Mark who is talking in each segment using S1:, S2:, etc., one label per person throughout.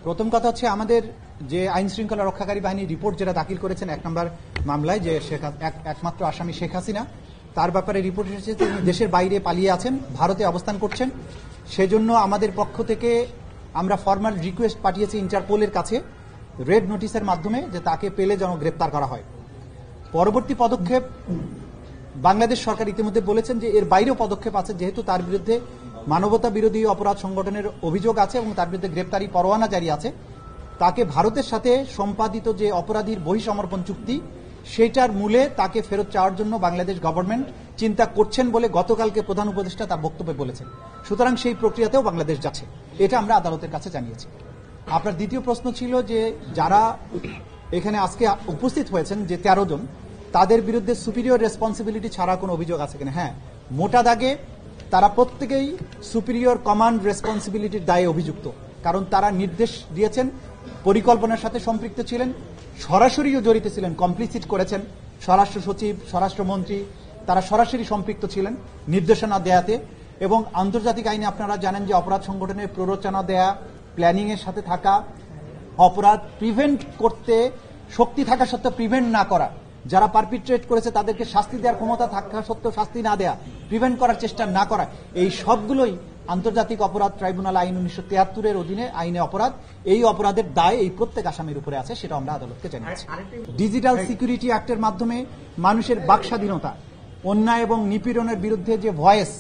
S1: প্রথম কথা হচ্ছে আমাদের যে আইন শৃঙ্খলা রক্ষাকারী বাহিনী রিপোর্ট যেটা দাখিল করেছেন 1 নম্বর মামলায় যে একমাত্র আসামি শেখ হাসিনা, তার ব্যাপারে রিপোর্ট এসেছে তিনি দেশের বাইরে পালিয়ে আছেন, ভারতে অবস্থান করছেন। সেজন্য আমাদের পক্ষ থেকে আমরা ফরমাল রিকোয়েস্ট পাঠিয়েছি ইন্টারপোলের কাছে রেড নোটিশের মাধ্যমে যে তাকে পেলে যেন গ্রেপ্তার করা হয়। পরবর্তী পদক্ষেপ বাংলাদেশ সরকার ইতিমধ্যে বলেছেন যে এর বাইরেও পদক্ষেপ আছে, যেহেতু তার বিরুদ্ধে মানবতা বিরোধী অপরাধ সংগঠনের অভিযোগ আছে এবং তার বিরুদ্ধে গ্রেপ্তারি পরোয়ানা জারি আছে। তাকে ভারতের সাথে সম্পাদিত যে অপরাধীর বহিঃসমর্পণ চুক্তি সেটার মূলে তাকে ফেরত চাওয়ার জন্য বাংলাদেশ গভর্নমেন্ট চিন্তা করছেন বলে গতকালকে প্রধান উপদেষ্টা তার বক্তব্যে বলেছেন। সুতরাং সেই প্রক্রিয়াতেও বাংলাদেশ যাচ্ছে, এটা আমরা আদালতের কাছে জানিয়েছি। আপনার দ্বিতীয় প্রশ্ন ছিল যে যারা এখানে আজকে উপস্থিত হয়েছেন যে 13 জন, তাদের বিরুদ্ধে সুপিরিয়র রেসপন্সিবিলিটি ছাড়া কোনো অভিযোগ আছে কিনা? হ্যাঁ, মোটা দাগে তারা প্রত্যেকেই সুপিরিয়র কমান্ড রেসপন্সিবিলিটির দায়ে অভিযুক্ত, কারণ তারা নির্দেশ দিয়েছেন, পরিকল্পনার সাথে সম্পৃক্ত ছিলেন, সরাসরিও জড়িত ছিলেন, কমপ্লিসিট করেছেন। স্বরাষ্ট্র সচিব, স্বরাষ্ট্রমন্ত্রী তারা সরাসরি সম্পৃক্ত ছিলেন নির্দেশনা দেয়াতে। এবং আন্তর্জাতিক আইনে আপনারা জানেন যে অপরাধ সংগঠনের প্ররোচনা দেয়া, প্ল্যানিং এর সাথে থাকা, অপরাধ প্রিভেন্ট করতে শক্তি থাকা সত্ত্বেও প্রিভেন্ট না করা, যারা পারপিট্রেট করেছে তাদেরকে শাস্তি দেওয়ার ক্ষমতা থাকা সত্ত্বেও শাস্তি না দেয়া, প্রিভেন্ট করার চেষ্টা না করা, এই সবগুলোই আন্তর্জাতিক অপরাধ ট্রাইব্যুনাল আইন 1973-এর অধীনে আইনে অপরাধ। এই অপরাধের দায় এই প্রত্যেক আসামির উপরে আছে, সেটা আমরা আদালতকে জানিয়েছি। ডিজিটাল সিকিউরিটি অ্যাক্টের মাধ্যমে মানুষের বাক স্বাধীনতা, অন্যায় এবং নিপীড়নের বিরুদ্ধে যে ভয়েস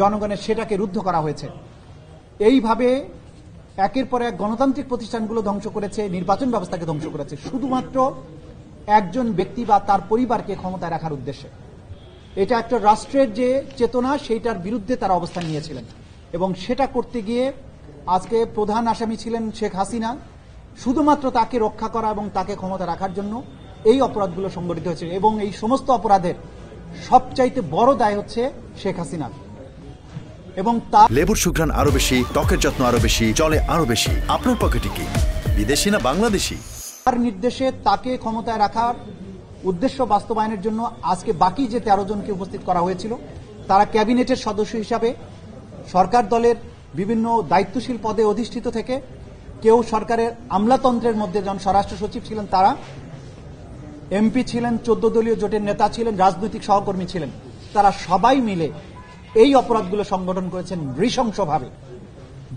S1: জনগণের, সেটাকে রুদ্ধ করা হয়েছে। এইভাবে একের পর এক গণতান্ত্রিক প্রতিষ্ঠানগুলো ধ্বংস করেছে, নির্বাচন ব্যবস্থাকে ধ্বংস করেছে, শুধুমাত্র একজন ব্যক্তি বা তার পরিবারকে ক্ষমতায় রাখার উদ্দেশ্যে। এটা একটা রাষ্ট্রের যে চেতনা, সেইটার বিরুদ্ধে তারা অবস্থান নিয়েছিলেন এবং সেটা করতে গিয়ে আজকে প্রধান আসামি ছিলেন শেখ হাসিনা। শুধুমাত্র তাকে রক্ষা করা এবং তাকে ক্ষমতা রাখার জন্য এই অপরাধগুলো সংগঠিত হয়েছে এবং এই সমস্ত অপরাধের সবচাইতে বড় দায় হচ্ছে শেখ হাসিনা। এবং তার
S2: লেবুর সুঘ্রাণ আরো বেশি, ত্বকের যত্ন আরো বেশি, চলে আরো বেশি। আপনার পকেটে কি বিদেশি না বাংলাদেশি?
S1: তার নির্দেশে তাকে ক্ষমতায় রাখার উদ্দেশ্য বাস্তবায়নের জন্য আজকে বাকি যে 13 জনকে উপস্থিত করা হয়েছিল, তারা ক্যাবিনেটের সদস্য হিসাবে সরকার দলের বিভিন্ন দায়িত্বশীল পদে অধিষ্ঠিত থেকে, কেউ সরকারের আমলাতন্ত্রের মধ্যে যেমন স্বরাষ্ট্র সচিব ছিলেন, তারা এমপি ছিলেন, 14 দলীয় জোটের নেতা ছিলেন, রাজনৈতিক সহকর্মী ছিলেন। তারা সবাই মিলে এই অপরাধগুলো সংগঠন করেছেন নৃশংসভাবে।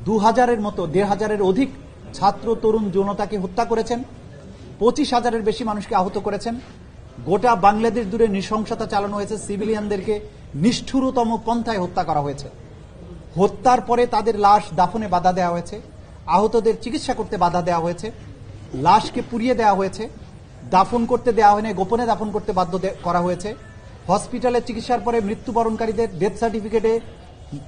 S1: 2000-এর মতো 1500-এর অধিক ছাত্র তরুণ জনতাকে হত্যা করেছেন, 25,000-এর বেশি মানুষকে আহত করেছেন। গোটা বাংলাদেশ জুড়ে নৃশংসতা চালানো হয়েছে, সিভিলিয়ানদেরকে নিষ্ঠুরতম পন্থায় হত্যা করা হয়েছে। হত্যার পরে তাদের লাশ দাফনে বাধা দেওয়া হয়েছে, আহতদের চিকিৎসা করতে বাধা দেওয়া হয়েছে, লাশকে পুড়িয়ে দেওয়া হয়েছে, দাফন করতে দেওয়া হয়নি, গোপনে দাফন করতে বাধ্য করা হয়েছে। হসপিটালে চিকিৎসার পরে মৃত্যুবরণকারীদের ডেথ সার্টিফিকেটে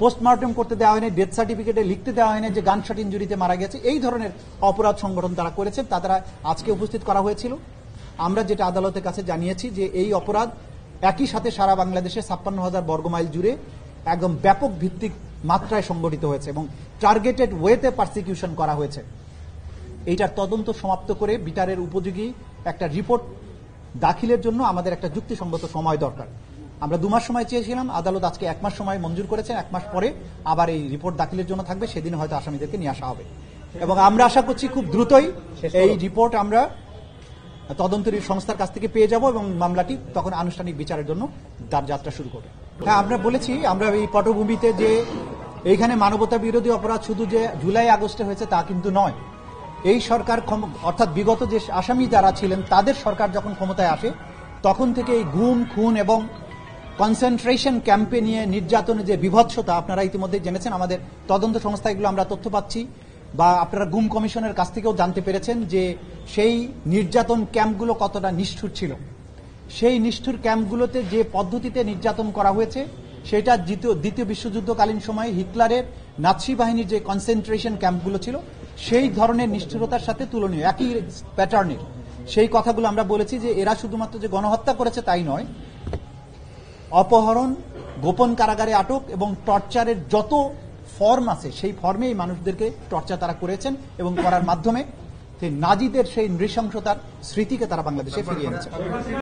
S1: পোস্টমর্টম করতে দেওয়া হয়নি, ডেথ সার্টিফিকেটে লিখতে দেওয়া হয়নি যে গানশট ইনজুরিতে মারা গেছে। এই ধরনের অপরাধ সংগঠন তারা করেছেন, তারা আজকে উপস্থিত করা হয়েছিল। আমরা যেটা আদালতের কাছে জানিয়েছি যে এই অপরাধ একই সাথে সারা বাংলাদেশে 56,000 বর্গমাইল জুড়ে একদম ব্যাপক ভিত্তিক মাত্রায় সংগঠিত হয়েছে এবং টার্গেটেড ওয়েতে পারসিকিউশন করা হয়েছে। এইটার তদন্ত সমাপ্ত করে বিচারের উপযোগী একটা রিপোর্ট দাখিলের জন্য আমাদের একটা যুক্তিসঙ্গত সময় দরকার। আমরা 2 মাস সময় চেয়েছিলাম, আদালত আজকে 1 মাস সময় মঞ্জুর করেছেন। 1 মাস পরে আবার এই রিপোর্ট দাখিলের জন্য থাকবে, সেদিন হয়তো আসামিদেরকে নিয়ে আসা হবে এবং আমরা আশা করছি খুব দ্রুতই এই রিপোর্ট আমরা তদন্তকারী সংস্থার কাছ থেকে পেয়ে যাব এবং মামলাটি তখন আনুষ্ঠানিক বিচারের জন্য তার যাত্রা শুরু করবে। হ্যাঁ, আমরা বলেছি আমরা এই পটভূমিতে যে এইখানে মানবতা বিরোধী অপরাধ শুধু যে জুলাই আগস্টে হয়েছে তা কিন্তু নয়। এই সরকার অর্থাৎ বিগত যে আসামি যারা ছিলেন তাদের সরকার যখন ক্ষমতায় আসে তখন থেকে এই গুম, খুন এবং কনসেন্ট্রেশন ক্যাম্পে নিয়ে নির্যাতনের যে বিভৎসতা আপনারা ইতিমধ্যে জেনেছেন। আমাদের তদন্ত সংস্থা এগুলো আমরা তথ্য পাচ্ছি, বা আপনারা গুম কমিশনের কাছ থেকেও জানতে পেরেছেন যে সেই নির্যাতন ক্যাম্পগুলো কতটা নিষ্ঠুর ছিল। সেই নিষ্ঠুর ক্যাম্পগুলোতে যে পদ্ধতিতে নির্যাতন করা হয়েছে সেটা দ্বিতীয় বিশ্বযুদ্ধকালীন সময়ে হিটলারের নাৎসি বাহিনীর যে কনসেন্ট্রেশন ক্যাম্পগুলো ছিল সেই ধরনের নিষ্ঠুরতার সাথে তুলনীয়, একই প্যাটার্নের। সেই কথাগুলো আমরা বলেছি যে এরা শুধুমাত্র যে গণহত্যা করেছে তাই নয়, অপহরণ, গোপন কারাগারে আটক এবং টর্চারের যত ফর্ম আছে সেই ফর্মে এই মানুষদেরকে টর্চার তারা করেছেন এবং করার মাধ্যমে নাজিদের সেই নৃশংসতার স্মৃতিকে তারা বাংলাদেশে ফিরিয়ে এনেছে।